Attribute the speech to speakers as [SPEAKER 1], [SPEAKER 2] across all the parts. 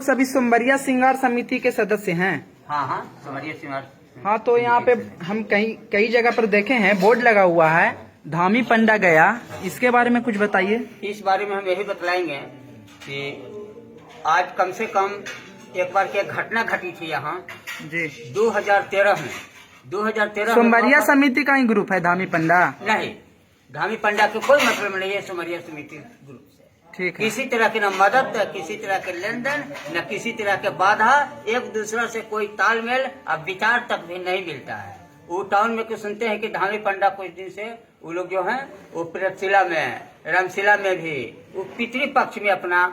[SPEAKER 1] सभी सोमवरिया श्रृंगार समिति के सदस्य हैं।
[SPEAKER 2] हाँ हाँ, सोमवरिया श्रृंगार।
[SPEAKER 1] हाँ, तो यहाँ पे हम कई जगह पर देखे हैं, बोर्ड लगा हुआ है धामी पंडा गया, इसके बारे में कुछ बताइए।
[SPEAKER 2] इस बारे में हम यही बतलाएंगे कि आज कम से कम एक बार की घटना घटी थी यहाँ
[SPEAKER 1] जी
[SPEAKER 2] 2013 में। 2013
[SPEAKER 1] सोमवरिया समिति का ही ग्रुप है धामी पंडा?
[SPEAKER 2] नहीं, धामी पंडा के कोई मतलब नहीं है सोमवरिया समिति ग्रुप से।
[SPEAKER 1] ठीक है।
[SPEAKER 2] किसी तरह की न मदद, किसी तरह के लेन देन, न किसी तरह के बाधा, एक दूसरे से कोई तालमेल अब विचार तक भी नहीं मिलता है। वो टाउन में कुछ सुनते हैं कि धामी पंडा कुछ दिन से वो लोग जो हैं वो प्रेतशिला में, रामशिला में भी वो पितृ पक्ष में अपना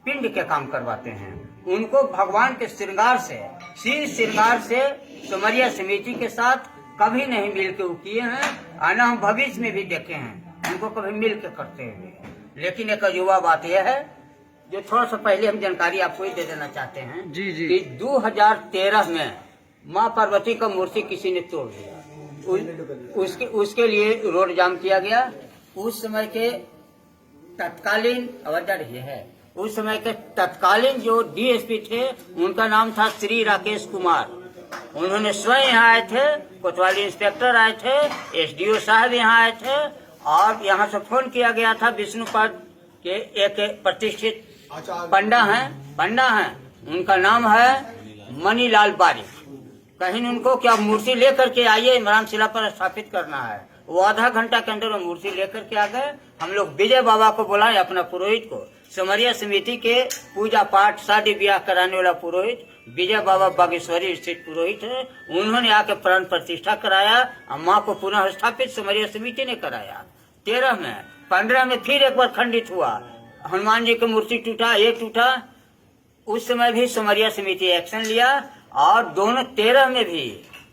[SPEAKER 2] पिंड के काम करवाते हैं। उनको भगवान के श्रृंगार से, शीर श्रृंगार से सोमवरिया समिति के साथ कभी नहीं मिल के वो किए हैं, और न हम भविष्य में भी देखे हैं उनको कभी मिल के करते हुए। लेकिन एक युवा बात यह है जो थोड़ा सा पहले हम जानकारी आपको ही दे देना चाहते हैं
[SPEAKER 1] जी जी।
[SPEAKER 2] कि 2013 में माँ पार्वती का मूर्ति किसी ने तोड़ दिया। उसके लिए रोड जाम किया गया। उस समय के तत्कालीन अवसर ये है, उस समय के तत्कालीन जो डीएसपी थे उनका नाम था श्री राकेश कुमार। उन्होंने स्वयं यहाँ आए थे, कोतवाली इंस्पेक्टर आए थे, एसडीओ साहब यहाँ आए थे, और यहाँ से फोन किया गया था विष्णुपद के एक प्रतिष्ठित पंडा हैं, उनका नाम है मनीलाल बारिक। कहीं उनको क्या मूर्ति लेकर के आइए, रामशिला पर स्थापित करना है। वो आधा घंटा के अंदर वो मूर्ति लेकर के आ गए। हम लोग विजय बाबा को बुलाए, अपना पुरोहित को, सोमवरिया समिति के पूजा पाठ शादी ब्याह कराने वाला पुरोहित विजय बाबा बागेश्वरी स्थित पुरोहित है। उन्होंने आके प्राण प्रतिष्ठा कराया और माँ को पुनः स्थापित सोमवरिया समिति ने कराया। 13 में, 15 में फिर एक बार खंडित हुआ। हनुमान जी की मूर्ति टूटा, ये टूटा। उस समय भी सोमवरिया समिति एक्शन लिया, और दोनों 13 में भी,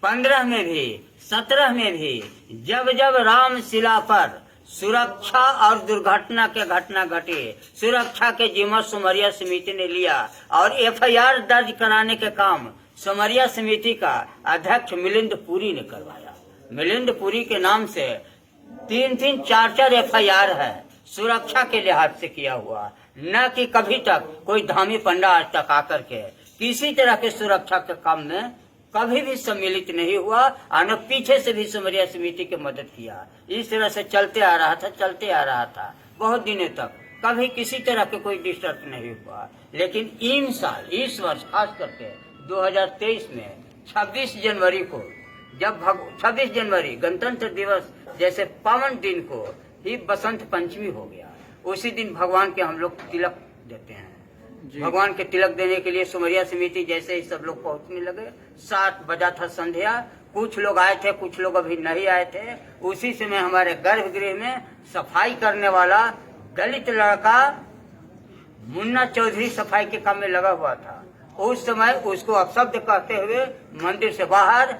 [SPEAKER 2] 15 में भी, 17 में भी जब जब रामशिला पर सुरक्षा और दुर्घटना के घटना घटे, सुरक्षा के जिम्मा सोमवरिया समिति ने लिया और एफआईआर दर्ज कराने के काम सोमवरिया समिति का अध्यक्ष मिलिंद पुरी ने करवाया। मिलिंद पुरी के नाम से 3-3, 4-4 एफआईआर है सुरक्षा के लिहाज से किया हुआ। न कि कभी तक कोई धामी पंडा आज तक आकर के किसी तरह के सुरक्षा के काम में कभी भी सम्मिलित नहीं हुआ, और न पीछे से भी सोमवरिया समिति की मदद किया। इस तरह से चलते आ रहा था बहुत दिनों तक, कभी किसी तरह के कोई डिस्टर्ब नहीं हुआ। लेकिन इस वर्ष खास करके 2023 में 26 जनवरी को, जब 26 जनवरी गणतंत्र दिवस जैसे पावन दिन को ही बसंत पंचमी हो गया, उसी दिन भगवान के हम लोग तिलक देते हैं। भगवान के तिलक देने के लिए सोमवरिया समिति जैसे ही सब लोग पहुंचने लगे, 7 बजा था संध्या। कुछ लोग आए थे, कुछ लोग अभी नहीं आए थे। उसी समय हमारे गर्भगृह में सफाई करने वाला दलित लड़का मुन्ना चौधरी सफाई के काम में लगा हुआ था। उस समय उसको अपशब्द कहते हुए मंदिर से बाहर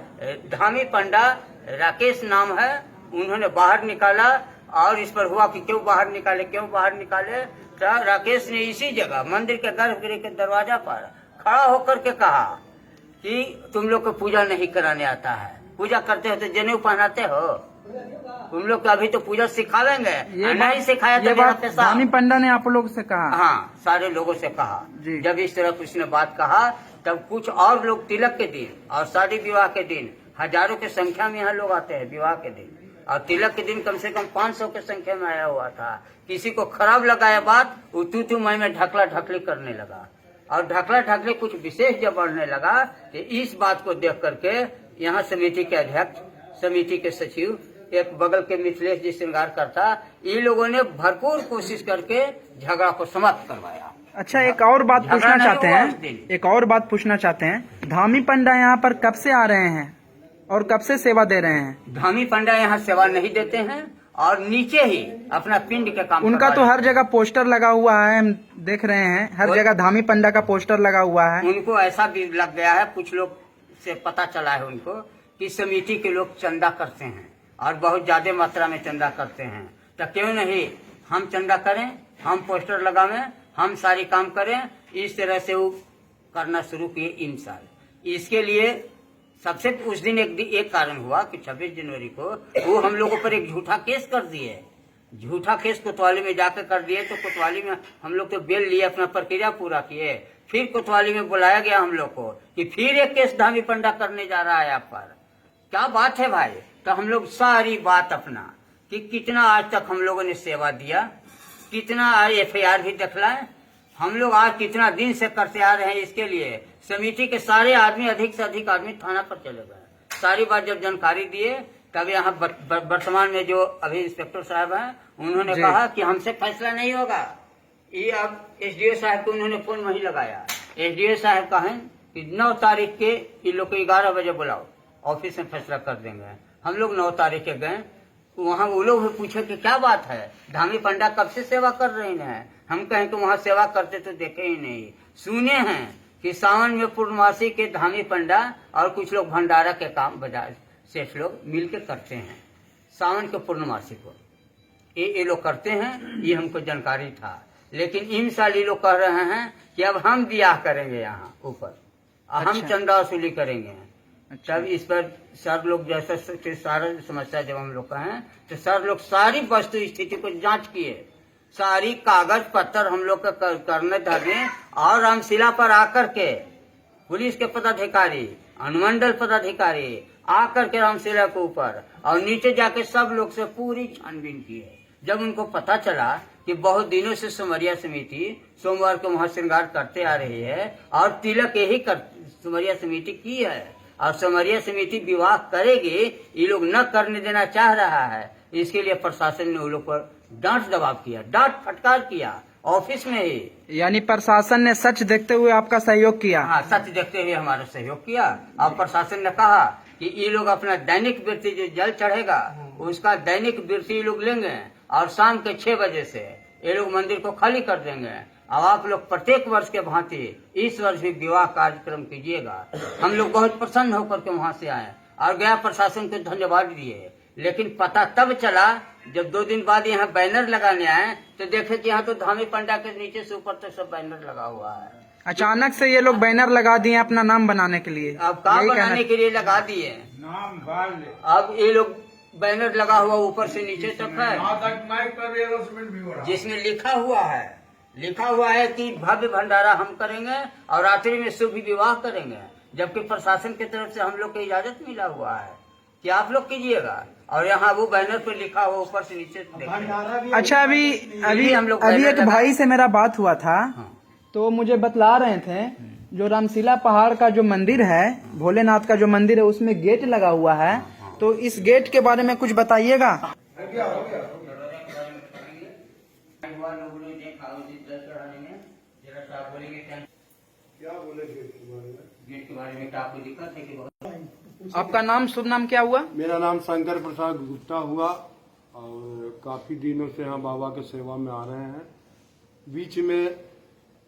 [SPEAKER 2] धामी पंडा राकेश नाम है, उन्होंने बाहर निकाला। और इस पर हुआ कि क्यों बाहर निकाले, तो राकेश ने इसी जगह मंदिर के गर्भगृह के दरवाजा पर खड़ा होकर के कहा कि तुम लोग को पूजा नहीं कराने आता है, पूजा करते हो तो जनेऊ पहनाते हो, तुम लोग को अभी तो पूजा सिखावेंगे, नहीं सिखाया तो मेरा पैसा।
[SPEAKER 1] धामी पंडा ने आप लोग से कहा?
[SPEAKER 2] हाँ, सारे लोगों से कहा। जब इस तरह उसने बात कहा, तब कुछ और लोग तिलक के दिन और शादी विवाह के दिन हजारों की संख्या में यहाँ लोग आते हैं विवाह के दिन, और तिलक के दिन कम से कम 500 की संख्या में आया हुआ था। किसी को खराब लगाया बात, वो तू मैं ढकला ढकली करने लगा, और ढकला ढकली कुछ विशेष जब बढ़ने लगा कि इस बात को देख करके यहाँ समिति के अध्यक्ष, समिति के सचिव, एक बगल के मिथिलेश जी श्रृंगार करता, इन लोगों ने भरपूर कोशिश करके झगड़ा को समाप्त करवाया।
[SPEAKER 1] अच्छा, एक और बात पूछना चाहते हैं, धामी पंडा यहाँ पर कब से आ रहे हैं और कब से सेवा दे रहे हैं?
[SPEAKER 2] धामी पंडा यहाँ सेवा नहीं देते हैं और नीचे ही अपना पिंड के काम।
[SPEAKER 1] उनका तो हर जगह पोस्टर लगा हुआ है, हम देख रहे हैं, हर जगह धामी पंडा का पोस्टर लगा हुआ है।
[SPEAKER 2] उनको ऐसा भी लग गया है, कुछ लोग से पता चला है उनको कि समिति के लोग चंदा करते हैं और बहुत ज्यादा मात्रा में चंदा करते हैं, तो क्यों नहीं हम चंदा करें, हम पोस्टर लगावें, हम सारी काम करें। इस तरह से वो करना शुरू किए इन साल। इसके लिए सबसे उस दिन एक कारण हुआ कि 26 जनवरी को वो हम लोगों पर एक झूठा केस कर दिए। झूठा केस कोतवाली में जाकर कर दिए, तो कोतवाली में हम लोग तो बेल लिए, अपना प्रक्रिया पूरा किए, फिर कोतवाली में बुलाया गया हम लोग को कि फिर एक केस धामी पंडा करने जा रहा है आप पर। क्या बात है भाई। तो हम लोग सारी बात अपना कि कितना आज तक हम लोगों ने सेवा दिया, कितना आज FIR भी दिखलाए, हम लोग आज कितना दिन से करते आ रहे हैं। इसके लिए समिति के सारे आदमी, अधिक से अधिक आदमी थाना पर चले गए। सारी बात जब जानकारी दिए तब यहाँ वर्तमान में जो अभी इंस्पेक्टर साहब हैं उन्होंने कहा कि हमसे फैसला नहीं होगा। ये अब SDO साहब को उन्होंने फोन वही लगाया। SDO साहब कहें कि 9 तारीख के इन लोग को 11 बजे बुलाओ, ऑफिस में फैसला कर देंगे। हम लोग 9 तारीख के गए, वहाँ वो लोग भी पूछे कि क्या बात है, धामी पंडा कब से सेवा कर रहे हैं। हम कहें कि वहाँ सेवा करते तो देखे ही नहीं। सुने हैं कि सावन में पूर्णमासी के धामी पंडा और कुछ लोग भंडारा के काम बाजार सेठ लोग मिलकर करते हैं। सावन के पूर्णमासी को ये लोग करते हैं, ये हमको जानकारी था। लेकिन इन साल ये लोग कह रहे हैं कि अब हम ब्याह करेंगे यहाँ ऊपर, हम चंदा वसूली करेंगे। तब इस पर सर लोग जैसा सारा समस्या जब हम लोग कहें तो सर लोग सारी वस्तु स्थिति को जांच किए, सारी कागज पत्तर हम लोग का करने धरने, और रामशिला पर आकर के पुलिस के पदाधिकारी, अनुमंडल पदाधिकारी आकर के रामशिला के ऊपर और नीचे जाके सब लोग से पूरी छानबीन की है। जब उनको पता चला कि बहुत दिनों से सुमरिया समिति सोमवार को महाश्रृंगार करते आ रही है और तिलक यही सुमरिया समिति की है और सुमरिया समिति विवाह करेगी, ये लोग न करने देना चाह रहा है। इसके लिए प्रशासन ने उन लोग पर डांट दबाव किया, डांट फटकार किया ऑफिस में ही।
[SPEAKER 1] यानी प्रशासन ने सच देखते हुए आपका सहयोग किया?
[SPEAKER 2] हाँ, सच देखते हुए हमारा सहयोग किया। और प्रशासन ने कहा कि ये लोग अपना दैनिक वृत्ति जो जल चढ़ेगा उसका दैनिक वृत्ति लोग लेंगे और शाम के 6 बजे से ये लोग मंदिर को खाली कर देंगे। अब आप लोग प्रत्येक वर्ष के भांति इस वर्ष भी विवाह कार्यक्रम कीजिएगा। हम लोग बहुत प्रसन्न होकर के वहाँ से आए और गया प्रशासन को धन्यवाद दिए। लेकिन पता तब चला जब 2 दिन बाद यहाँ बैनर लगाने आए तो देखे कि यहाँ तो धामी पंडा के नीचे से ऊपर तक सब बैनर लगा हुआ है।
[SPEAKER 1] अचानक से ये लोग बैनर लगा दिए अपना नाम बनाने के लिए?
[SPEAKER 2] अब काम बनाने के लिए लगा दिए। अब ये लोग बैनर लगा हुआ ऊपर से नीचे तक है, जिसमें लिखा हुआ है कि भव्य भंडारा हम करेंगे और रात्रि में शुभ विवाह करेंगे। जबकि प्रशासन की तरफ से हम लोग को इजाजत मिला हुआ है कि आप लोग कीजिएगा, और यहाँ वो बैनर पे लिखा हुआ ऊपर से नीचे।
[SPEAKER 1] अच्छा, अभी हम लोग एक भाई से मेरा बात हुआ था। हाँ। तो मुझे बतला रहे थे जो रामशिला पहाड़ का जो मंदिर है, भोलेनाथ का जो मंदिर है, उसमें गेट लगा हुआ है। तो इस गेट के बारे में कुछ बताइएगा। गेट के बारे में क्या आपको दिक्कत है? आपका नाम, शुभ नाम क्या हुआ?
[SPEAKER 3] मेरा नाम शंकर प्रसाद गुप्ता हुआ और काफी दिनों से हम बाबा के सेवा में आ रहे हैं। बीच में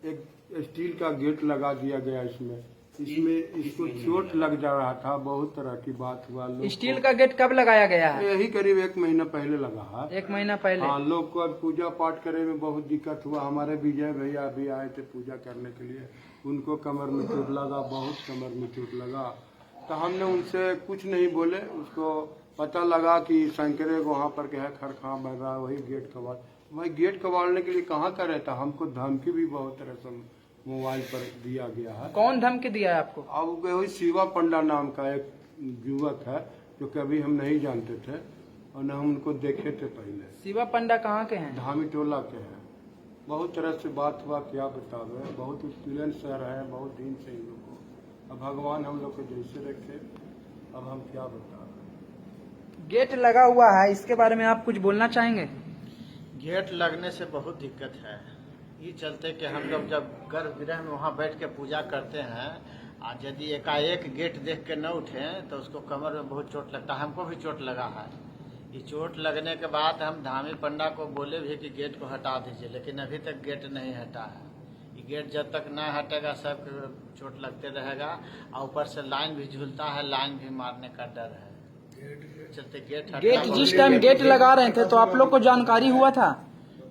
[SPEAKER 3] एक स्टील का गेट लगा दिया गया, इसमें इसको चोट लग जा रहा था, बहुत तरह की बात हुआ।
[SPEAKER 1] स्टील का गेट कब लगाया गया है?
[SPEAKER 3] यही करीब 1 महीना पहले लगा है।
[SPEAKER 1] 1 महीना पहले?
[SPEAKER 3] हाँ, लोग को अब पूजा पाठ करने में बहुत दिक्कत हुआ। हमारे विजय भैया भी आए थे पूजा करने के लिए, उनको कमर में चोट लगा, बहुत कमर में चोट लगा। तो हमने उनसे कुछ नहीं बोले, उसको पता लगा कि शंकरे वहाँ पर क्या है खरखा बन रहा है, वही गेट कबाड़। भाई गेट कबाड़ने के लिए कहाँ का रहता, हमको धमकी भी बहुत तरह से मोबाइल पर दिया गया है।
[SPEAKER 1] कौन धमकी दिया है आपको?
[SPEAKER 3] अब वही शिवा पंडा नाम का एक युवक है जो कभी हम नहीं जानते थे और न हम उनको देखे थे पहले।
[SPEAKER 1] शिवा पंडा कहाँ के हैं?
[SPEAKER 3] धामी टोला के हैं। बहुत तरह से बात हुआ, क्या बतावे, बहुत एक्सपीरियंस सर है बहुत दिन से इन लोग को। अब भगवान हम लोग को जैसे रखे, अब हम क्या बतावे।
[SPEAKER 1] गेट लगा हुआ है, इसके बारे में आप कुछ बोलना चाहेंगे?
[SPEAKER 4] गेट लगने से बहुत दिक्कत है। ये चलते कि हम लोग जब गर्भगृह में वहाँ बैठ के पूजा करते हैं और यदि एकाएक गेट देख के न उठे तो उसको कमर में बहुत चोट लगता है। हमको भी चोट लगा है। ये चोट लगने के बाद हम धामी पंडा को बोले भी कि गेट को हटा दीजिए, लेकिन अभी तक गेट नहीं हटा है। ये गेट जब तक न हटेगा सब चोट लगते रहेगा और ऊपर से लाइन भी झूलता है, लाइन भी मारने का डर है। चलते गेट
[SPEAKER 1] जिस टाइम गेट लगा रहे थे तो आप लोग को जानकारी हुआ था?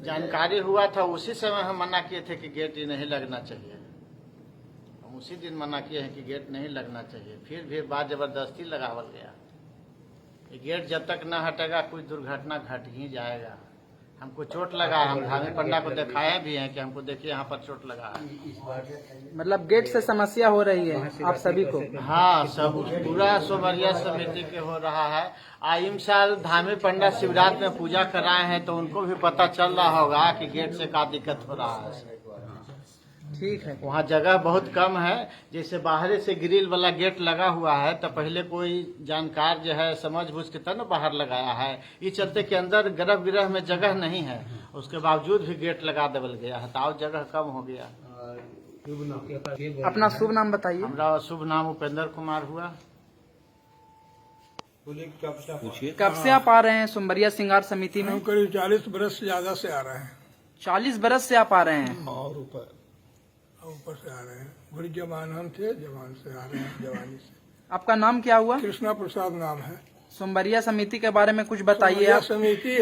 [SPEAKER 4] जानकारी हुआ था, उसी समय हम मना किए थे कि गेट नहीं लगना चाहिए। हम उसी दिन मना किए हैं कि गेट नहीं लगना चाहिए, फिर भी बात जबरदस्ती लगावल गया। ये गेट जब तक न हटेगा कुछ दुर्घटना घट ही जाएगा। हमको चोट लगा है। हम धामी पंडा को दिखाया भी है कि हमको देखिए यहाँ पर चोट लगा है।
[SPEAKER 1] मतलब गेट से समस्या हो रही है आप सभी को?
[SPEAKER 4] हाँ, सब पूरा सोमरिया समिति के हो रहा है। आइम साल धामी पंडा शिवरात्रि में पूजा कराए हैं तो उनको भी पता चल रहा होगा कि गेट से क्या दिक्कत हो रहा है।
[SPEAKER 1] ठीक है।
[SPEAKER 4] वहाँ जगह बहुत कम है। जैसे बाहर से ग्रिल वाला गेट लगा हुआ है तो पहले कोई जानकार जो है समझ बूझ के तब न बाहर लगाया है। ये चलते कि अंदर गर्भगृह में जगह नहीं है, उसके बावजूद भी गेट लगा देवल गया है तो जगह कम हो गया।
[SPEAKER 1] अपना शुभ नाम बताइए।
[SPEAKER 4] हमारा शुभ नाम उपेंद्र कुमार हुआ।
[SPEAKER 1] कब से आप आ रहे हैं सोमरिया श्रृंगार समिति में?
[SPEAKER 5] हम करीब 40 बरस से ज्यादा से आ रहे हैं।
[SPEAKER 1] 40 बरस से आप आ रहे हैं?
[SPEAKER 5] और ऊपर से आ रहे हैं। बड़ी जवान हम थे, जवान से आ रहे हैं, जवानी से।
[SPEAKER 1] आपका नाम क्या हुआ?
[SPEAKER 5] कृष्णा प्रसाद नाम है।
[SPEAKER 1] सोमरिया समिति के बारे में कुछ बताइए
[SPEAKER 5] सोमरिया
[SPEAKER 1] आप।
[SPEAKER 5] समिति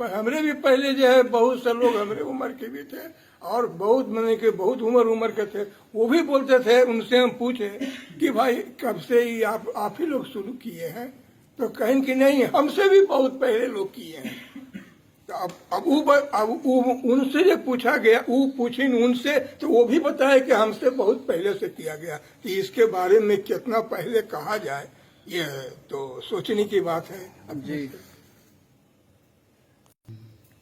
[SPEAKER 5] हमरे भी पहले जो है बहुत से लोग हमरे उम्र के भी थे और बहुत मैंने के बहुत उम्र के थे। वो भी बोलते थे, उनसे हम पूछे कि भाई कब से ही आप ही लोग शुरू किए हैं? तो कहें कि नहीं, हमसे भी बहुत पहले लोग किए हैं। अब उनसे जब पूछा गया, वो पूछे उनसे तो वो भी बताए कि हमसे बहुत पहले से किया गया। तो इसके बारे में कितना पहले कहा जाए ये तो सोचने की बात है। अब जी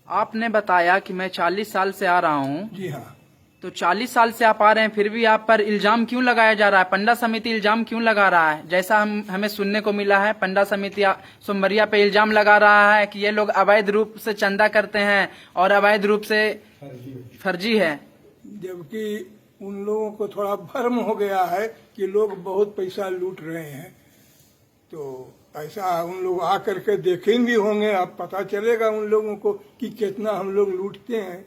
[SPEAKER 1] आपने बताया कि मैं 40 साल से आ रहा हूँ।
[SPEAKER 5] जी हाँ।
[SPEAKER 1] तो 40 साल से आप आ रहे हैं, फिर भी आप पर इल्जाम क्यों लगाया जा रहा है? पंडा समिति इल्जाम क्यों लगा रहा है? जैसा हमें सुनने को मिला है, पंडा समिति सोमरिया पे इल्जाम लगा रहा है कि ये लोग अवैध रूप से चंदा करते हैं और अवैध रूप से फर्जी है।
[SPEAKER 5] जबकि उन लोगों को थोड़ा भ्रम हो गया है कि लोग बहुत पैसा लूट रहे हैं। तो ऐसा उन लोग आ करके देखें भी होंगे, अब पता चलेगा उन लोगों को कि कितना हम लोग लूटते हैं।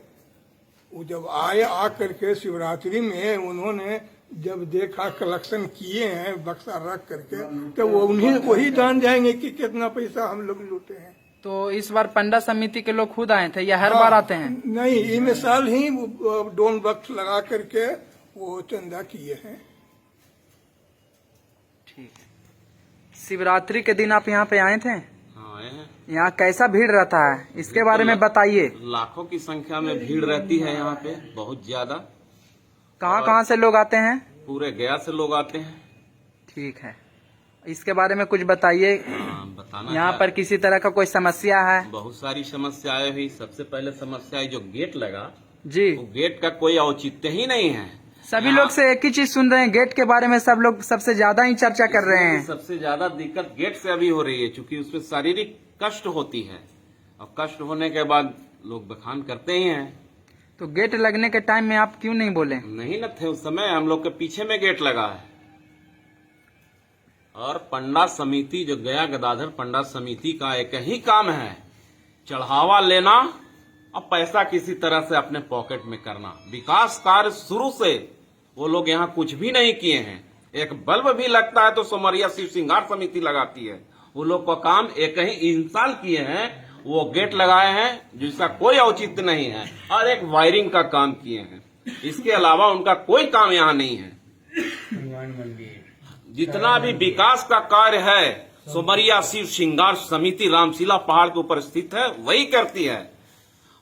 [SPEAKER 5] वो जब आए आ करके शिवरात्रि में उन्होंने जब देखा कलेक्शन किए हैं बक्सा रख करके, तो वो उन्हीं वही जान जाएंगे कि कितना पैसा हम लोग लूटे हैं।
[SPEAKER 1] तो इस बार पंडा समिति के लोग खुद आए थे या हर बार आते हैं?
[SPEAKER 5] नहीं, ये मिसाल ही डोन बक्स लगा करके वो चंदा किए हैं।
[SPEAKER 1] ठीक है। शिवरात्रि के दिन आप यहाँ पे आए थे?
[SPEAKER 6] हाँ, आए हैं।
[SPEAKER 1] यहाँ कैसा भीड़ रहता है, इसके बारे में बताइए।
[SPEAKER 6] लाखों की संख्या में भीड़ रहती है यहाँ पे, बहुत ज्यादा।
[SPEAKER 1] कहाँ से लोग आते हैं?
[SPEAKER 6] पूरे गया से लोग आते हैं।
[SPEAKER 1] ठीक है, इसके बारे में कुछ बताइए।
[SPEAKER 6] बताना
[SPEAKER 1] यहाँ पर किसी तरह का कोई समस्या है?
[SPEAKER 6] बहुत सारी समस्याएं हुई। सबसे पहले समस्या जो गेट लगा
[SPEAKER 1] जी,
[SPEAKER 6] वो गेट का कोई औचित्य ही नहीं है।
[SPEAKER 1] सभी लोग से एक ही चीज सुन रहे हैं, गेट के बारे में सब लोग सबसे ज्यादा ही चर्चा कर रहे हैं।
[SPEAKER 6] सबसे ज्यादा दिक्कत गेट से अभी हो रही है, क्योंकि उसमें शारीरिक कष्ट होती है और कष्ट होने के बाद लोग बखान करते ही हैं।
[SPEAKER 1] तो गेट लगने के टाइम में आप क्यों नहीं बोले?
[SPEAKER 6] नहीं न थे उस समय, हम लोग के पीछे में गेट लगा है। और पंडा समिति जो गया गदाधर पंडा समिति का एक ही काम है, चढ़ावा लेना और पैसा किसी तरह से अपने पॉकेट में करना। विकास कार्य शुरू से वो लोग यहाँ कुछ भी नहीं किए हैं। एक बल्ब भी लगता है तो सोमरिया शिव श्रृंगार समिति लगाती है। वो लोग का काम एक ही इंस्टॉल किए हैं, वो गेट लगाए हैं जिसका कोई औचित्य नहीं है, और एक वायरिंग का काम किए हैं। इसके अलावा उनका कोई काम यहाँ नहीं है। जितना भी विकास का कार्य है सोमरिया शिव श्रृंगार समिति रामशिला पहाड़ के ऊपर स्थित है, वही करती है।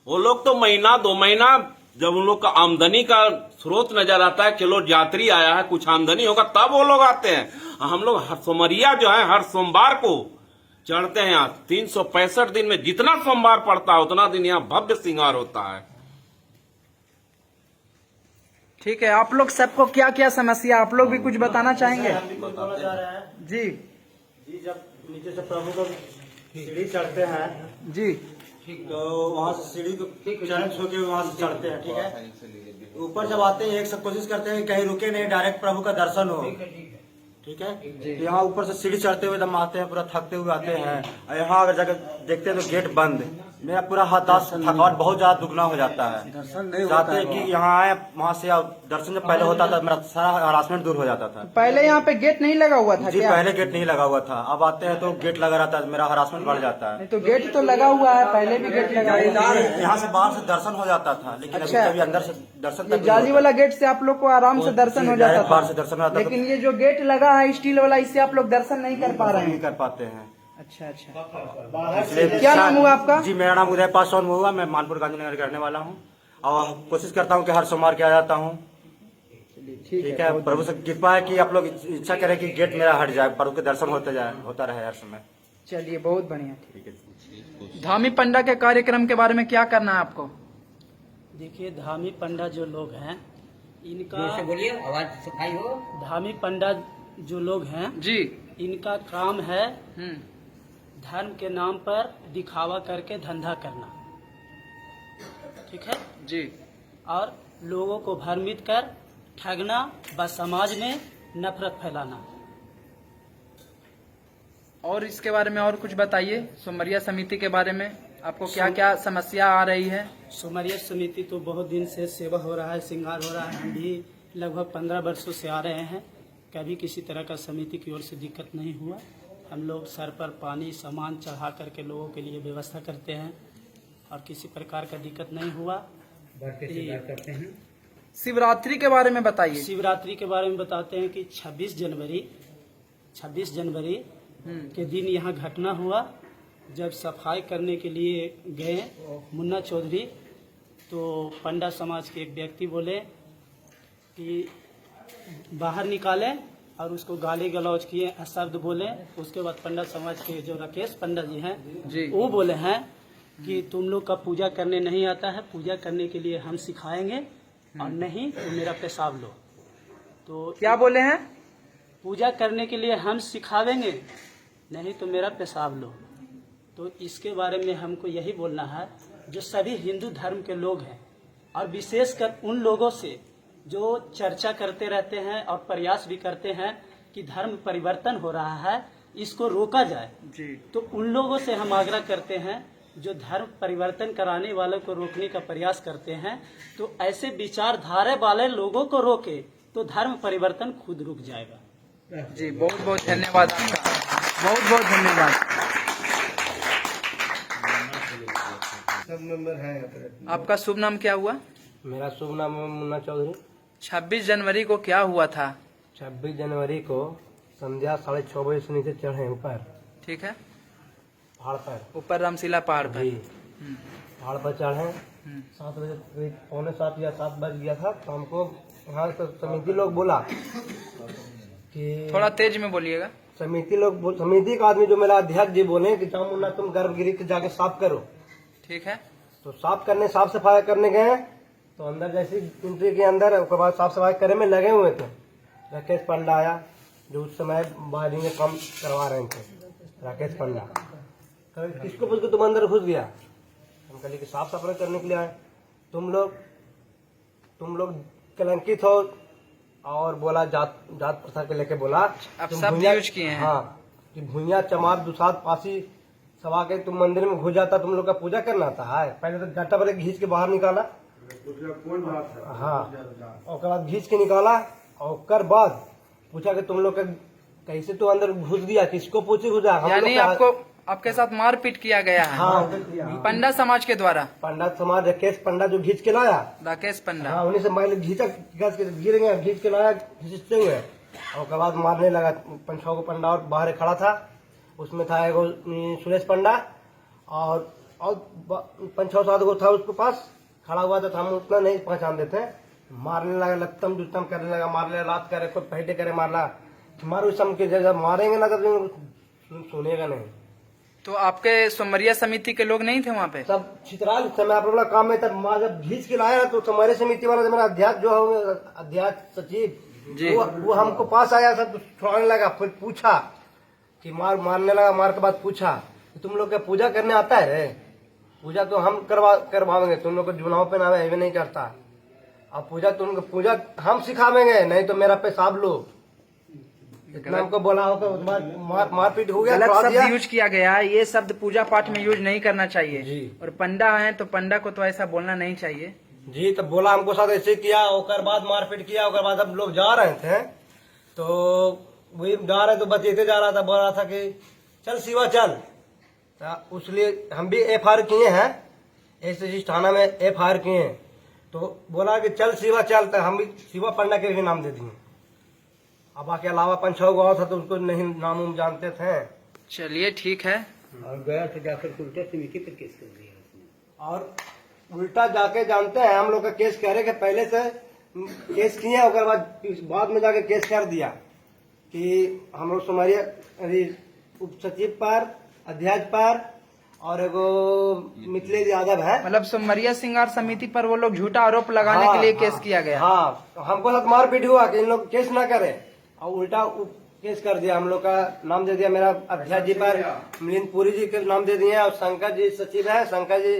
[SPEAKER 6] वो लोग तो महीना 2 महीना जब उन लोग का आमदनी का स्रोत नजर आता है, चलो यात्री आया है कुछ आमदनी होगा तब वो लोग आते हैं। हम लोग सोमरिया जो है हर सोमवार को चढ़ते हैं। यहाँ 365 दिन में जितना सोमवार पड़ता है उतना दिन यहाँ भव्य श्रृंगार होता है।
[SPEAKER 1] ठीक है, आप लोग सबको क्या क्या समस्या, आप लोग भी कुछ बताना चाहेंगे? जी
[SPEAKER 7] जी, जब नीचे से प्रभु को सीढ़ी चढ़ते हैं
[SPEAKER 1] जी,
[SPEAKER 7] तो वहाँ से सीढ़ी को चरण छू के वहाँ से चढ़ते हैं, ठीक है। ऊपर जब आते हैं एक सब कोशिश करते हैं कहीं रुके नहीं, डायरेक्ट प्रभु का दर्शन हो, ठीक है। तो यहाँ ऊपर से सीढ़ी चढ़ते हुए दम आते हैं, पूरा थकते हुए आते हैं। और यहाँ अगर जाकर देखते हैं तो गेट बंद। मेरा पूरा हताश थकावट बहुत ज्यादा दुगना हो जाता है। चाहते हैं कि यहाँ आए, वहाँ से दर्शन जब पहले होता था मेरा सारा हरासमेंट दूर हो जाता था।
[SPEAKER 1] पहले यहाँ पे गेट नहीं लगा हुआ था
[SPEAKER 7] जी
[SPEAKER 1] क्या?
[SPEAKER 7] पहले गेट नहीं लगा हुआ था, अब आते हैं तो गेट लगा रहता है, मेरा हरासमेंट बढ़ जाता है।
[SPEAKER 1] नहीं तो गेट तो लगा हुआ है, पहले भी गेट लगा हुआ है।
[SPEAKER 7] यहाँ से बाहर से दर्शन हो जाता था, लेकिन
[SPEAKER 1] अच्छा।
[SPEAKER 7] अभी अंदर से दर्शन
[SPEAKER 1] ये जाली वाला गेट से आप लोग को आराम से दर्शन हो जाता
[SPEAKER 7] बाहर से
[SPEAKER 1] था,
[SPEAKER 7] दर्शन हो जाता था,
[SPEAKER 1] लेकिन ये जो गेट लगा है स्टील वाला, इससे आप लोग दर्शन नहीं कर पा रहे
[SPEAKER 7] नहीं
[SPEAKER 1] हैं।
[SPEAKER 7] कर पाते हैं।
[SPEAKER 1] अच्छा अच्छा,
[SPEAKER 7] इसलिए
[SPEAKER 1] क्या नाम हुआ आपका?
[SPEAKER 7] जी मेरा नाम उदय पासवान हुआ, मैं मानपुर गांधीनगर का रहने वाला हूँ और कोशिश करता हूँ कि हर सोमवार के आ जाता हूँ। ठीक है, प्रभु से कृपा है कि आप लोग इच्छा करें कि गेट मेरा हट जाए, प्रभु के दर्शन होता रहे हर समय।
[SPEAKER 1] चलिए बहुत बढ़िया।
[SPEAKER 7] ठीक है।
[SPEAKER 1] धामी पंडा के कार्यक्रम के बारे में क्या करना है आपको?
[SPEAKER 8] देखिए, धामी पंडा जो लोग हैं इनका,
[SPEAKER 2] से बोलिए, आवाज सफाई हो।
[SPEAKER 8] धामी पंडा जो लोग हैं
[SPEAKER 1] जी।
[SPEAKER 8] इनका काम है
[SPEAKER 1] हम्म।
[SPEAKER 8] धर्म के नाम पर दिखावा करके धंधा करना, ठीक है,
[SPEAKER 1] जी।
[SPEAKER 8] और लोगों को भ्रमित कर ठगना व समाज में नफरत फैलाना।
[SPEAKER 1] और इसके बारे में और कुछ बताइए, सुमरिया समिति के बारे में आपको क्या क्या समस्या आ रही है?
[SPEAKER 8] सुमरिया समिति तो बहुत दिन से सेवा हो रहा है, श्रृंगार हो रहा है, हम भी लगभग 15 वर्षों से आ रहे हैं। कभी किसी तरह का समिति की ओर से दिक्कत नहीं हुआ। हम लोग सर पर पानी सामान चढ़ा करके लोगों के लिए व्यवस्था करते हैं और किसी प्रकार का दिक्कत नहीं हुआ।
[SPEAKER 2] करते हैं।
[SPEAKER 1] शिवरात्रि के बारे में बताइए।
[SPEAKER 8] शिवरात्रि के बारे में बताते हैं कि 26 जनवरी के दिन यहाँ घटना हुआ। जब सफाई करने के लिए गए मुन्ना चौधरी, तो पंडा समाज के एक व्यक्ति बोले कि बाहर निकाले और उसको गाली गलौज किए, शब्द बोले। उसके बाद पंडा समाज के जो राकेश पंडा जी हैं
[SPEAKER 1] जी,
[SPEAKER 8] वो बोले हैं कि तुम लोग का पूजा करने नहीं आता है, पूजा करने के लिए हम सिखाएंगे और नहीं तो मेरा पेशाब लो। तो
[SPEAKER 1] क्या बोले हैं?
[SPEAKER 8] पूजा करने के लिए हम सिखावेंगे, नहीं तो मेरा पेशाब लो। तो इसके बारे में हमको यही बोलना है, जो सभी हिंदू धर्म के लोग हैं और विशेषकर उन लोगों से जो चर्चा करते रहते हैं और प्रयास भी करते हैं कि धर्म परिवर्तन हो रहा है, इसको रोका जाए
[SPEAKER 1] जी।
[SPEAKER 8] तो उन लोगों से हम आग्रह करते हैं जो धर्म परिवर्तन कराने वालों को रोकने का प्रयास करते हैं, तो ऐसे विचारधारा वाले लोगों को रोके तो धर्म परिवर्तन खुद रुक जाएगा।
[SPEAKER 1] जी, बहुत बहुत धन्यवाद आपका, बहुत बहुत धन्यवाद। आपका शुभ नाम क्या हुआ?
[SPEAKER 9] मेरा शुभ नाम है मुन्ना चौधरी।
[SPEAKER 1] 26 जनवरी को क्या हुआ था?
[SPEAKER 9] 26 जनवरी को संध्या 6:30 बजे से नीचे चढ़े ऊपर,
[SPEAKER 1] ठीक है,
[SPEAKER 9] पहाड़ पर,
[SPEAKER 1] ऊपर रामशिला पहाड़ पर।
[SPEAKER 9] जी पहाड़ पर चढ़े। 7 बजे करीब, 6:45 या 7 बज गया था। तो हमको यहाँ से समिति लोग बोला कि
[SPEAKER 1] थोड़ा तेज में बोलिएगा।
[SPEAKER 9] समिति का आदमी जो मेरा अध्यक्ष जी बोले कि जाओ मुन्ना तुम गर्भगृह के जाके साफ करो।
[SPEAKER 1] ठीक है।
[SPEAKER 9] तो साफ सफाई करने गए, तो अंदर जैसी एंट्री के अंदर, उसके बाद साफ सफाई करने में लगे हुए थे। राकेश पंडा आया जो उस समय वायरिंग का काम करवा रहे थे। राकेश पंडा किसको पूछ के तुम अंदर घुस गया? हम कहले कि साफ सफाई करने के लिए आए। तुम लोग कलंकित हो, और बोला जात प्रथा के लेके बोला
[SPEAKER 1] आप
[SPEAKER 9] तुम
[SPEAKER 1] शब्द
[SPEAKER 9] भुइयां-
[SPEAKER 1] यूज किए हैं।
[SPEAKER 9] हाँ, कि भुइया चमार दुसाद पासी सवा के तुम मंदिर में घुस जाता, तुम लोग का पूजा करना आता है। पहले तो गट्टा पर घींच के बाहर निकाला, हाँ, और उसके बाद घींच के निकाला, और उसके बाद पूछा कि तुम लोग का कैसे तो अंदर घुस गया, किसको पूछे घुसा? हम
[SPEAKER 1] यानी
[SPEAKER 9] लोग का-
[SPEAKER 1] आपके साथ मारपीट किया गया है?
[SPEAKER 9] हाँ,
[SPEAKER 1] पंडा समाज के द्वारा।
[SPEAKER 9] पंडा समाज राकेश पंडा जो घींच के लाया,
[SPEAKER 1] राकेश पंडा।
[SPEAKER 9] हाँ, उन्हीं से पहले घींच के लाया घींचते हुए, और उसके बाद मारने लगा। 5-6 को पंडा और बाहर खड़ा था, उसमें था एगो सुरेश पंडा, और 5-6-7 को था उसके पास खड़ा हुआ था। हम उतना नहीं पहचान देते। मारने लगा, लत्तम जुत्तम करने लगा, मारने रात करे, कोई पहटे करे, मारला मारो सम के जगह मारेंगे ना तो सुनेगा नहीं।
[SPEAKER 1] तो आपके सुमरिया समिति के लोग नहीं थे वहाँ पे?
[SPEAKER 9] सब छितराल समय आप लोग का काम में, तब माँ जब घींच के लाया तो हमारे समिति वाला मेरा अध्यक्ष जो है, अध्यक्ष सचिव, वो हमको पास आया, सब छोड़ने लगा। फिर पूछा कि मारने लगा। मार के बाद पूछा कि तुम लोग का पूजा करने आता है रे? पूजा तो हम करवाएंगे, तुम लोग को जुनाव पे नावे है नहीं करता। अब पूजा हम सिखावेंगे, नहीं तो मेरा पेशाब लो। इतना हमको बोला होगा। उसके बाद मारपीट हो गया।
[SPEAKER 1] गलत
[SPEAKER 9] थोड़ा
[SPEAKER 1] शब्द
[SPEAKER 9] दिया।
[SPEAKER 1] यूज किया गया है। ये शब्द पूजा पाठ में यूज नहीं करना चाहिए।
[SPEAKER 9] जी।
[SPEAKER 1] और पंडा है तो पंडा को तो ऐसा बोलना नहीं चाहिए।
[SPEAKER 9] जी, तब बोला हमको साथ ऐसे किया, और बाद मारपीट किया। और बाद अब लोग जा रहे थे, तो वही जा रहे तो बचेते जा रहा था, बोल रहा था कि चल शिवा चल। तो उसलिए हम भी FIR किए हैं, एसएसजी थाना में FIR किए हैं। तो बोला कि चल शिवा चल, तो हम भी शिवा पंडा के भी नाम दे दिए। अब बाकी अलावा 5-6 गाँव था तो उसको नहीं नाम जानते थे,
[SPEAKER 1] चलिए ठीक है।
[SPEAKER 9] और गया तो जाकर उल्टा समिति पर केस कर दिया उसने। और उल्टा जाके जानते हैं हम लोग का केस करे के पहले से केस किए, उसके बाद में जाके केस कर दिया कि हम लोग सुमारिया उप सचिव पर, अध्यक्ष पर और एगो मिथिलेश यादव है,
[SPEAKER 1] मतलब सोमरिया श्रृंगार समिति पर वो लोग झूठा आरोप लगाने के लिए केस किया गया।
[SPEAKER 9] हाँ, हमको साथ मारपीट हुआ कि इन लोग केस ना करे, और उल्टा केस कर दिया। हम लोग का नाम दे दिया, मेरा अध्यक्ष जी पर मिलिंद पुरी जी के नाम दे दिए, और शंकर जी सचिव है, शंकर जी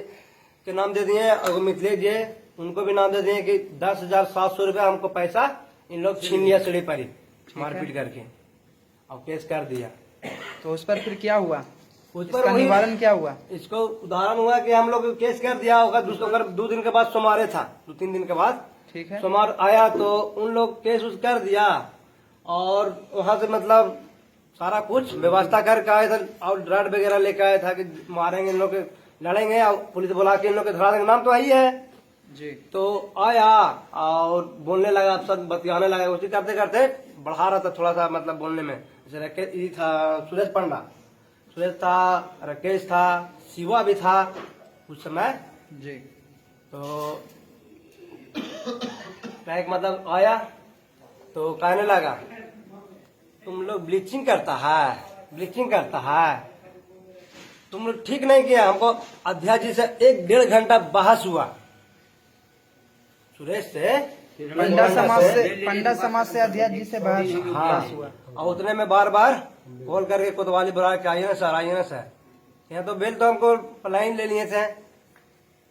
[SPEAKER 9] के नाम दे दिए, और मिथिलेश जी उनको भी नाम दे दिए कि 10,700 रुपया हमको पैसा इन लोग छीन लिया सीढ़ी पर ही मारपीट करके, और केस कर दिया।
[SPEAKER 1] तो उस पर फिर क्या हुआ,
[SPEAKER 9] उस पर
[SPEAKER 1] इसका निवारण क्या हुआ?
[SPEAKER 9] इसको उदाहरण हुआ कि हम लोग केस कर दिया होगा। 2 दिन के बाद सोमवार था, 2-3 दिन के बाद
[SPEAKER 1] ठीक है।
[SPEAKER 9] सोमवार आया तो उन लोग केस उस कर दिया, और वहाँ से मतलब सारा कुछ व्यवस्था करके आए थे, और ड्राइड वगैरह लेके आया था कि मारेंगे इन लोग, लड़ेंगे, और पुलिस बुला के इन लोग के धरा देंगे, नाम तो आई है
[SPEAKER 1] जी।
[SPEAKER 9] तो आया और बोलने लगा, सब बतियाने लगा, उसी करते करते बढ़ा रहा था थोड़ा सा, मतलब बोलने में। जैसे राकेश था, सुरेश पंडा, सुरेश था, राकेश था, शिवा भी था उस समय
[SPEAKER 1] जी।
[SPEAKER 9] तो एक मतलब आया तो कहने लगा तुम लोग ब्लीचिंग करता है, ब्लीचिंग करता है, तुम लोग ठीक नहीं किया। हमको अध्यक्ष जी से 1-1.5 घंटा बहस हुआ, सुरेश से,
[SPEAKER 1] पंडा समाज से अध्यक्ष जी से बहस हुआ।
[SPEAKER 9] और उतने में बार बार कॉल करके कोतवाली बुला के आइए ना सर, आइए ना सर। यहाँ तो बिल तो हमको लाइन ले लिए थे,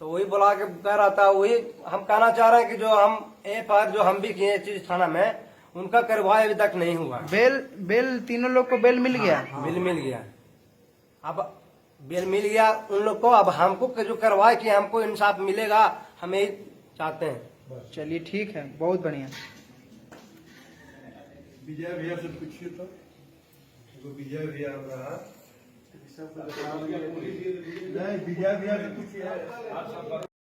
[SPEAKER 9] तो वही बुला के कह रहा था। वही हम कहना चाह रहे हैं कि जो हम FIR जो हम भी किए चीज थाना में, उनका कार्रवाई अभी तक नहीं हुआ।
[SPEAKER 1] बेल तीनों लोग को बेल मिल गया?
[SPEAKER 9] बिल मिल गया, अब बेल मिल गया उन लोग को। अब हमको जो कार्रवाई की, हमको इंसाफ मिलेगा, हम यही चाहते हैं।
[SPEAKER 1] चलिए ठीक है, बहुत बढ़िया।
[SPEAKER 3] विजय भैया से पूछिए तो, विजय भैया नहीं, विजय भैया से पूछिए।